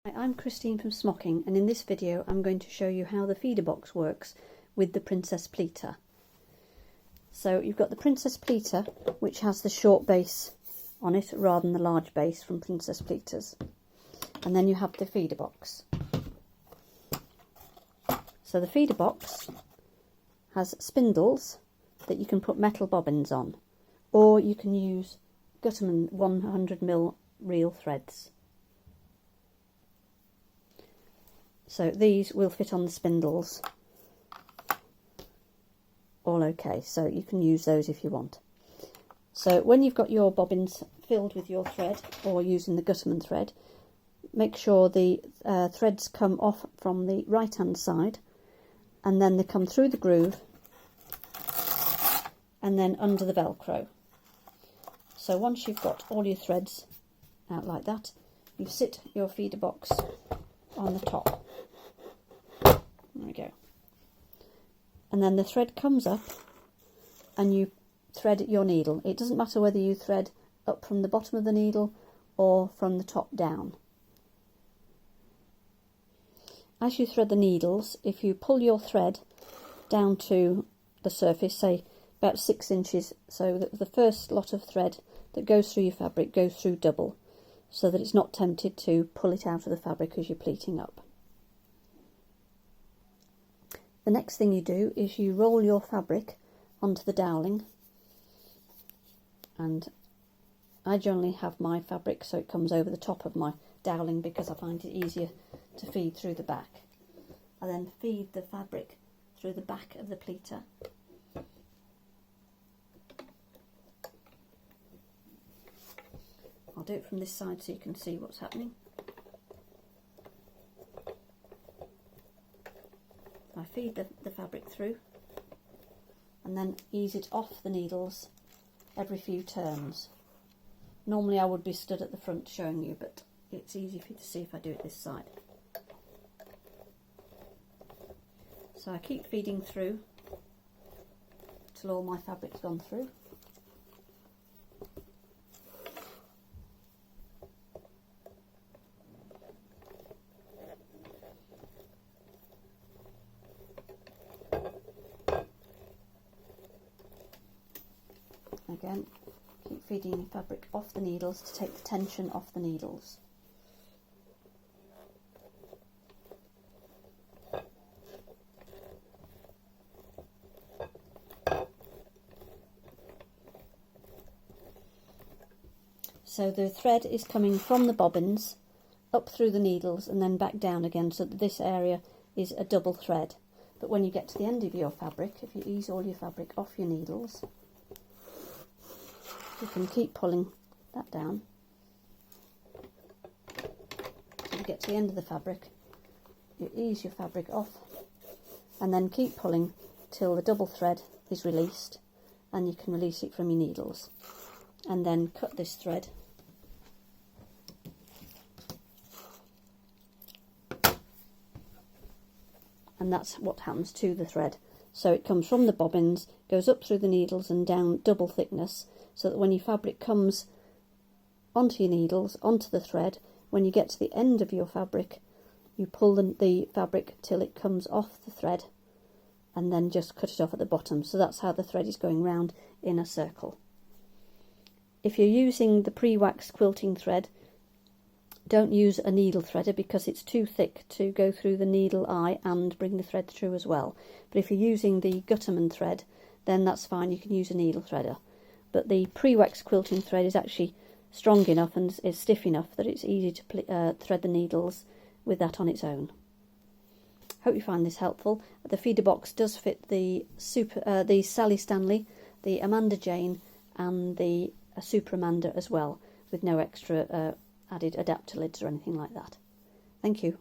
Hi, I'm Christine from Smocking, and in this video I'm going to show you how the feeder box works with the Princess Pleater. So you've got the Princess Pleater, which has the short base on it rather than the large base from Princess Pleaters, and then you have the feeder box. So the feeder box has spindles that you can put metal bobbins on, or you can use Gutterman 100mm reel threads. So these will fit on the spindles all okay, so you can use those if you want. So when you've got your bobbins filled with your thread, or using the Gutterman thread, make sure the threads come off from the right hand side, and then they come through the groove and then under the Velcro. So once you've got all your threads out like that, you sit your feeder box on the top. There we go. And then the thread comes up and you thread your needle. It doesn't matter whether you thread up from the bottom of the needle or from the top down. As you thread the needles, if you pull your thread down to the surface, say about 6 inches, so that the first lot of thread that goes through your fabric goes through double, so that it's not tempted to pull it out of the fabric as you're pleating up. The next thing you do is you roll your fabric onto the doweling, and I generally have my fabric so it comes over the top of my doweling because I find it easier to feed through the back. I then feed the fabric through the back of the pleater. I'll do it from this side so you can see what's happening. I feed the fabric through and then ease it off the needles every few turns. Normally I would be stood at the front showing you, but it's easy for you to see if I do it this side. So I keep feeding through till all my fabric's gone through. Again, keep feeding the fabric off the needles to take the tension off the needles. So the thread is coming from the bobbins up through the needles and then back down again, so that this area is a double thread. But when you get to the end of your fabric, if you ease all your fabric off your needles, you can keep pulling that down till you get to the end of the fabric. You ease your fabric off and then keep pulling till the double thread is released, and you can release it from your needles, and then cut this thread and that's what happens to the thread. So it comes from the bobbins, goes up through the needles and down double thickness, so that when your fabric comes onto your needles, onto the thread, when you get to the end of your fabric, you pull the fabric till it comes off the thread and then just cut it off at the bottom. So that's how the thread is going round in a circle. If you're using the pre-waxed quilting thread, don't use a needle threader because it's too thick to go through the needle eye and bring the thread through as well. But if you're using the Gutterman thread, then that's fine, you can use a needle threader. But the pre-waxed quilting thread is actually strong enough and is stiff enough that it's easy to thread the needles with that on its own. Hope you find this helpful. The feeder box does fit the Sally Stanley, the Amanda Jane and the Super Amanda as well, with no extra added adapter lids or anything like that. Thank you.